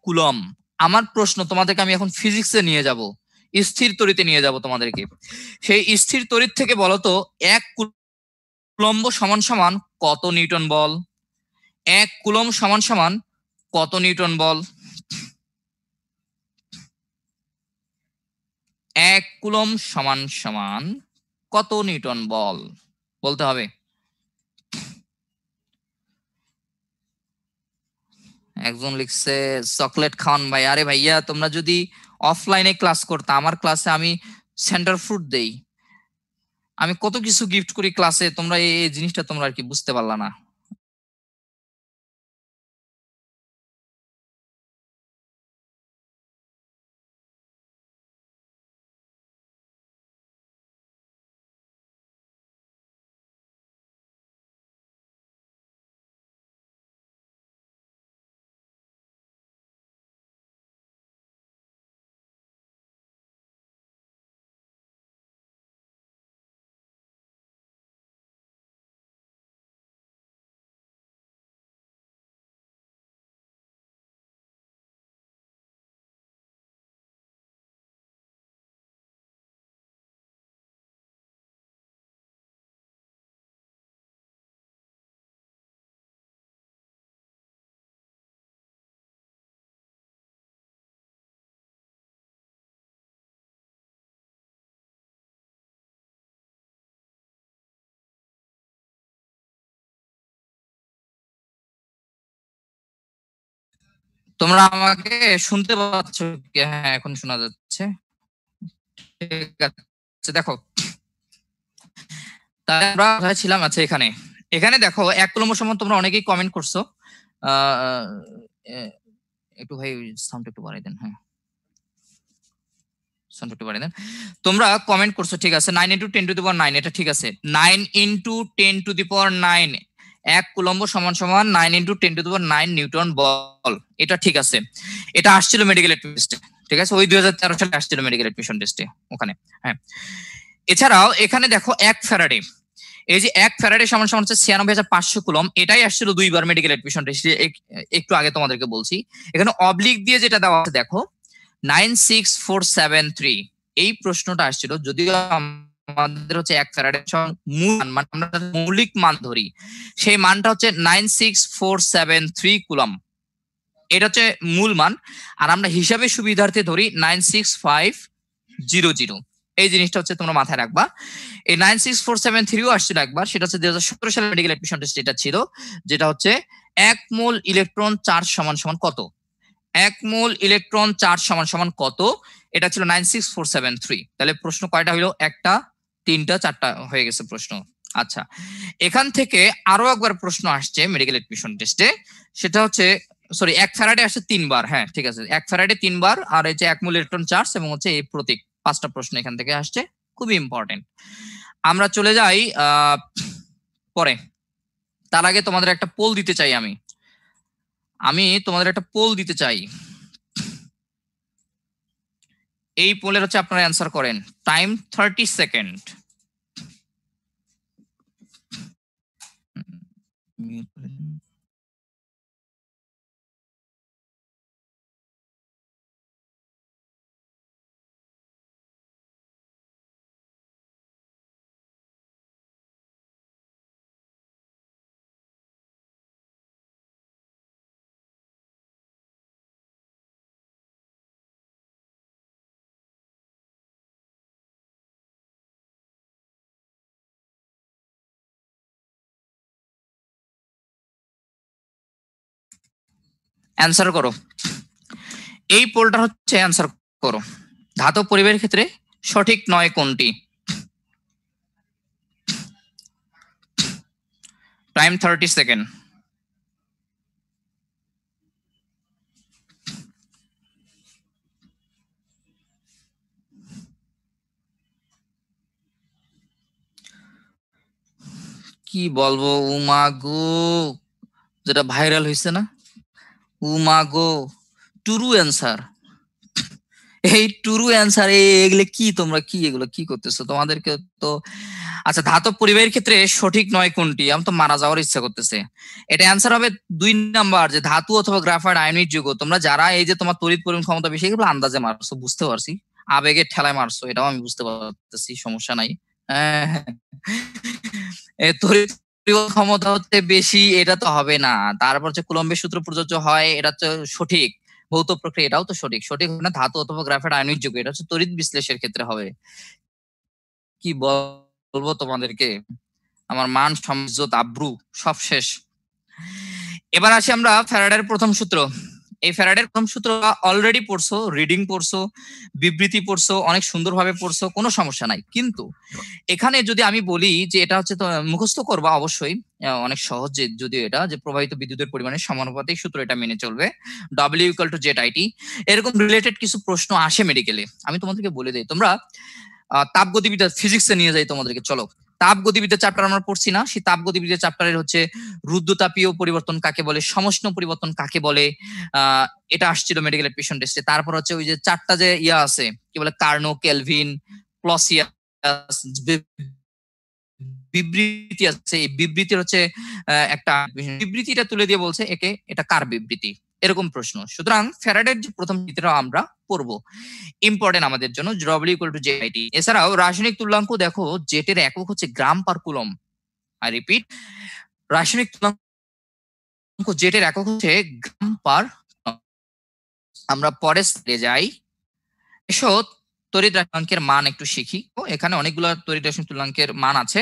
Coulomb. আমার প্রশ্ন তোমাদেরকে, আমি এখন ফিজিক্সে নিয়ে যাব, স্থির তড়িতে নিয়ে যাব তোমাদেরকে। সেই স্থির তড়িৎ থেকে বলো তো 1 কুলম্ব সমান সমান কত নিউটন বল? 1 কুলম্ব সমান সমান কত নিউটন বল? 1 কুলম্ব সমান সমান কত নিউটন বল বলতে হবে। একজন লিখছে চকলেট খাওয়ান ভাই। আরে ভাইয়া, তোমরা যদি অফলাইনে ক্লাস করতে, আমার ক্লাসে আমি সেন্টার ফ্রুট দেই, আমি কত কিছু গিফট করি ক্লাসে, তোমরা এই জিনিসটা তোমরা আর কি বুঝতে পারলা না। তোমরা আমাকে শুনতে পাচ্ছ কি? হ্যাঁ, এখন শোনা যাচ্ছে। ঠিক আছে, দেখো তাহলে আমরা কোথায় ছিলাম? আচ্ছা, এখানে এখানে দেখো 1 কুলম্ব সমান, তোমরা অনেকেই কমেন্ট করছো। আহ, একটু ভাই সাউন্ড একটু বাড়াই দেন। হ্যাঁ, সাউন্ড একটু বাড়াই দেন। তোমরা কমেন্ট করছো, ঠিক আছে, 9 × 10⁹ এটা ঠিক আছে। 9 × 10⁹, 1 কুলম্ব সমান সমান 9 × 10⁹ নিউটন বল, এটা ঠিক আছে। এটা আসছিল মেডিকেল টেস্টে, ঠিক আছে, ওই 2013 সালে আসছিল মেডিকেল এডমিশন টেস্টে ওখানে। হ্যাঁ, এছাড়াও এখানে দেখো 1 ফ্যারাডে, এই যে 1 ফ্যারাডে সমান সমান হচ্ছে 96,500 কুলম, এটাই আসছিল 2 বার মেডিকেল এডমিশন টেস্টে, একটু আগে তোমাদেরকে বলছি। এখানে অবলিক দিয়ে যেটা দেওয়া আছে দেখো 96473, এই প্রশ্নটা আসছিল। যদিও আমাদের হচ্ছে 1 ফ্যারাডে মানে আমরা মৌলিক মান ধরি, সেই মানটা হচ্ছে 96473 কুলম, এটা হচ্ছে মূল মান। আর আমরা হিসাবে সুবিধার্থে ধরি 96500, এই জিনিসটা হচ্ছে তোমরা মাথায় রাখবা। এই 96473ও আসছিল একবার, সেটা হচ্ছে 2017 সালে মেডিকেল এডমিশন টেস্ট, এটা ছিল, যেটা হচ্ছে 1 মোল ইলেকট্রন চার্জ সমান সমান কত। 1 মোল ইলেকট্রন চার্জ সমান সমান কত, এটা ছিল 96473। তাহলে প্রশ্ন কয়টা হইলো? 1টা, 3টা, 4টা হয়ে গেছে প্রশ্ন। আচ্ছা, এখান থেকে আরো একবার প্রশ্ন আসছে মেডিকেল এডমিশন টেস্টে, সেটা হচ্ছে, সরি, 1 ফ্যারাডে আসছে 3 বার। হ্যাঁ, ঠিক আছে, 1 ফ্যারাডে 3 বার, আর এই যে 1 মোল ইলেকট্রন চার্জ এবং হচ্ছে এই প্রতীক, 5টা প্রশ্ন এখান থেকে আসছে, খুবই ইম্পর্টেন্ট। আমরা চলে যাই পরে। তার আগে তোমাদের একটা পোল দিতে চাই, আমি আমি তোমাদের একটা পোল দিতে চাই। এই পোলের হচ্ছে আপনারা অ্যান্সার করেন। Time 30 second. অ্যান্সার করো, এই পোলটা হচ্ছে অ্যান্সার করো। ধাতব পরিবাহের ক্ষেত্রে সঠিক নয় কোনটি? Time 30 second. কি বলবো, উমাগো, যেটা ভাইরাল হয়েছে না, উমাগো, টুরু অ্যান্সার। এই টুরু অ্যান্সার এগুলো কি, তোমরা কি এগুলো কি করতেছো? তোমাদেরকে তো আচ্ছা, ধাতব পরিবাহীর ক্ষেত্রে সঠিক নয় কোনটি? আমি তো মারা যাওয়ার ইচ্ছা করতেছে। এটা অ্যান্সার হবে 2 নাম্বার, যে ধাতু অথবা গ্রাফাইট আয়নিক যৌগ। তোমরা যারা এই যে তোমার তড়িৎ পরিবহন ক্ষমতা বেশি, এগুলো আন্দাজে মারছো, বুঝতে পারছি, আবেগের ঠেলায় মারছো, এটাও আমি বুঝতে পারতেছি, সমস্যা নাই। হ্যাঁ, হ্যাঁ। তড়িৎ পরিবহন ক্ষমতা হচ্ছে বেশি, এটা তো হবে না। তারপর হচ্ছে কুলম্বের সূত্র প্রযোজ্য হয়, এটা তো সঠিক। ভৌত প্রক্রিয়া, এটাও তো সঠিক। সঠিক হবে না ধাতু অথবা গ্রাফাইট আয়নিক যৌগ, এটা হচ্ছে তড়িৎ বিশ্লেষের ক্ষেত্রে হবে। কি বলবো তোমাদেরকে, আমার মান সম্মানিত আব্রু সব শেষ। এবার আসি আমরা ফ্যারাডের প্রথম সূত্র। এই ফ্যারাডের প্রথম সূত্র অলরেডি পড়ছো, রিডিং পড়ছো, বিবৃতি পড়ছো, অনেক সুন্দরভাবে পড়ছো, কোনো সমস্যা নাই। কিন্তু এখানে যদি আমি বলি যে এটা হচ্ছে তো মুখস্থ করবা অবশ্যই, অনেক সহজ, যদিও এটা যে প্রবাহিত বিদ্যুতের পরিমাণের সমানুপাতিক সূত্র, এটা মেনে চলবে, W = ZIT। এরকম রিলেটেড কিছু প্রশ্ন আসে মেডিকেলে, আমি তোমাদেরকে বলে দিই। তোমরা তাপগতিবিদ্যা ফিজিক্সে নিয়ে যাই তোমাদেরকে, চলো। তাপগতিবিদ্যা চ্যাপ্টার আমরা পড়ছি না, সেই তাপগতিবিদ্যা চ্যাপ্টারের হচ্ছে রুদ্রতাপীয় পরিবর্তন কাকে বলে, সমষ্ণ পরিবর্তন কাকে বলে, এটা আসছিল মেডিকেল এডমিশন টেস্টে। তারপর হচ্ছে ওই যে চারটা যে ইয়া আছে, কি বলে, কার্নো, কেলভিন, ক্লসিয়াস, বিবৃতি আছে। এই বিবৃতির হচ্ছে একটা বিবৃতিটা তুলে দিয়ে বলছে একে, এটা কার বিবৃতি, এরকম প্রশ্ন। সুতরাং ফ্যারাডের যে প্রথম চিত্র আমরা পড়বো, ইম্পর্টেন্ট আমাদের জন্য, W = ZIT। এছাড়াও রাসায়নিক তুল্যাঙ্ক দেখো, জেটের একক হচ্ছে গ্রাম পার কুলম। আই রিপিট, রাসায়নিক তুল্যাঙ্ক জেটের একক হচ্ছে গ্রাম পার। আমরা পরে স্লাইডে যাই। এসো তড়িৎ রাসায়নিকের মান একটু শিখি। এখানে অনেকগুলো তড়িৎ রাসায়নিক তুল্যাঙ্কের মান আছে।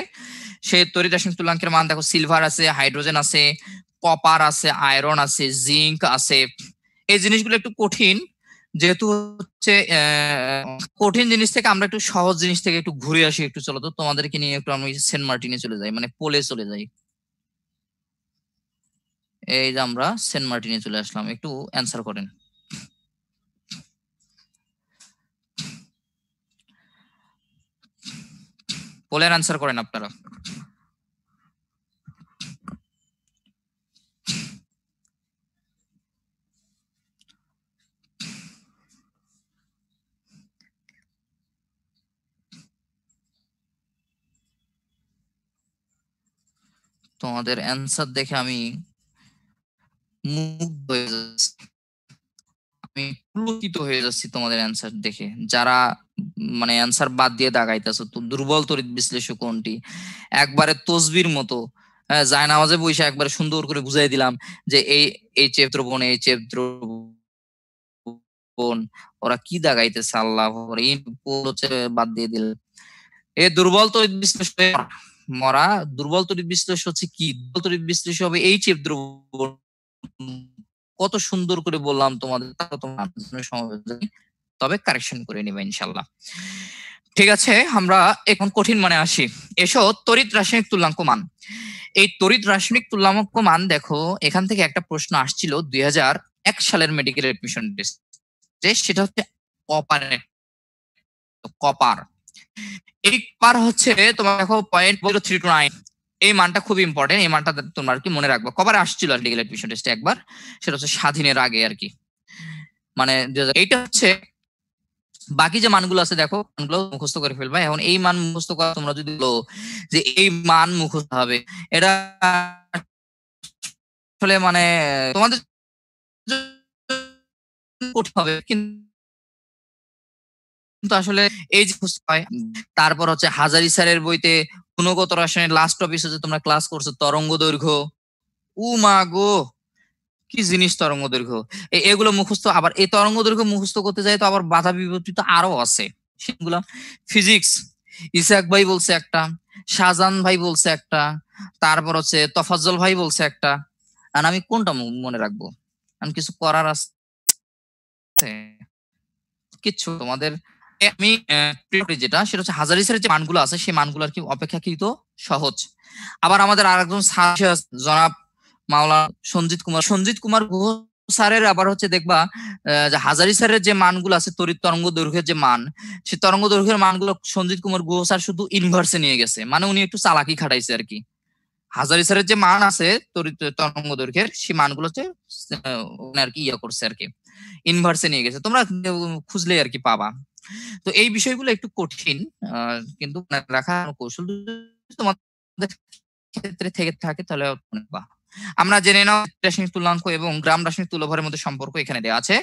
সে তড়িৎ রাসায়নিক তুল্যাঙ্কের মান দেখো, সিলভার আছে, হাইড্রোজেন আছে, কপার আছে, আয়রন আছে, জিঙ্ক আছে। এই জিনিসগুলো একটু কঠিন, যেহেতু হচ্ছে কঠিন জিনিস থেকে আমরা একটু সহজ জিনিস থেকে একটু ঘুরে আসি। একটু চলো তো তোমাদেরকে নিয়ে একটু আমি সেন্ট মার্টিনে চলে যাই, মানে পোলে চলে যাই। এই যে আমরা সেন্ট মার্টিনে চলে আসলাম, একটু অ্যান্সার করেন। পোলের অ্যান্সার করেন আপনারা। তোমাদের অ্যান্সার দেখে আমি মুগ্ধ হয়ে যাচ্ছি, আমি পুলকিত হয়ে যাচ্ছি তোমাদের অ্যান্সার দেখে। যারা মানে অ্যান্সার বাদ দিয়ে দাগাইতেছো, তো দুর্বল তড়িৎ বিশ্লেষক কোনটি, একবারে তসবির মতো যায় নামাজে বসে একবারে সুন্দর করে বুঝাই দিলাম যে এই চেপ দ্রবণ, এই চেপ দ্রবণ, ওরা কি দাগাইতেছে আল্লাহ, এই হচ্ছে বাদ দিয়ে দিল। এ দুর্বল তড়িৎ বিশ্লেষক মরা। দুর্বল তড়িৎ বিশ্লেষক হচ্ছে কি, দুর্বল তড়িৎ বিশ্লেষক হবে এই চেপ দ্রবণ। কত সুন্দর করে বললাম তোমাদের, তবে কারেকশন করে নিবে ইনশাল্লাহ। ঠিক আছে, আমরা এখন কঠিন মানে আসি। এসো তড়িৎ রাসায়নিক তুল্যাঙ্ক মান। এই তড়িৎ রাসায়নিক তুল্যাঙ্ক মান দেখো, এখান থেকে একটা প্রশ্ন আসছিল 2001 সালের মেডিকেল এডমিশন টেস্টে, সেটা হচ্ছে কপারের। কপার, এই কপার হচ্ছে তোমার দেখো 0.0329। এই মানটা খুব ইম্পর্টেন্ট, এই মানটা তোমরা আর কি মনে রাখবো। কপার আসছিল মেডিকেল এডমিশন টেস্টে একবার, সেটা হচ্ছে স্বাধীনের আগে আর কি, মানে এইটা হচ্ছে। বাকি যে মানগুলো আছে দেখো, মানগুলো মুখস্থ করে ফেলবা। এখন এই মান মুখস্থ করা, তোমরা যদি বলো যে এই মান মুখস্থ হবে, এটা আসলে মানে তোমাদের কঠিন হবে, কিন্তু আসলে এই যে হয়। তারপর হচ্ছে হাজারি স্যারের বইতে গুণগত রসায়নের লাস্ট টপিক হচ্ছে, তোমরা ক্লাস করছো তরঙ্গ দৈর্ঘ্য। মা গো, কি জিনিস তরঙ্গ দৈর্ঘ্য, এগুলো মুখস্থ। আবার এই তরঙ্গ দৈর্ঘ্য মুখস্থ করতে যাই তো আবার বাধা বিপত্তি তো আরো আছে, সেগুলো ফিজিক্স ইসাক ভাই বলছে একটা, শাহজাহান ভাই বলছে একটা, তারপর হচ্ছে তফাজ্জল ভাই বলছে একটা, আর আমি কোনটা মনে রাখবো? আমি কিছু করার আছে কিচ্ছু তোমাদের। আমি যেটা, সেটা হচ্ছে হাজারি স্যারের যে মানগুলো আছে, সেই মানগুলো আর কি অপেক্ষাকৃত সহজ। আবার আমাদের আরেকজন স্যার জনাব মাওলানা সঞ্জিত কুমার গুহ স্যারের আবার হচ্ছে দেখবা যে হাজারি স্যারের যে মানগুলো আছে তড়িৎ তরঙ্গ দৈর্ঘ্যের যে মান, সেই তরঙ্গ দৈর্ঘ্যের মানগুলো সঞ্জিত কুমার গুহ স্যার শুধু ইনভার্সে নিয়ে গেছে, মানে উনি একটু চালাকি খাটাইছে আর কি। হাজারি স্যারের যে মান আছে তড়িৎ তরঙ্গ দৈর্ঘ্যের, সেই মানগুলো হচ্ছে আর কি ইয়া করছে আর কি। ইনভার্সে নিয়ে গেছে। তোমরা খুঁজলেই আর কি পাবা। তো এই বিষয়গুলো একটু কঠিন, কিন্তু মনে রাখার কৌশল যদি তোমাদের ক্ষেত্রে থেকে থাকে তাহলে আমরা জেনে নাও রাসায়নিক তুল্যাঙ্ক এবং গ্রাম রাসায়নিক তুল্যভরের মধ্যে সম্পর্ক এখানে দেওয়া আছে।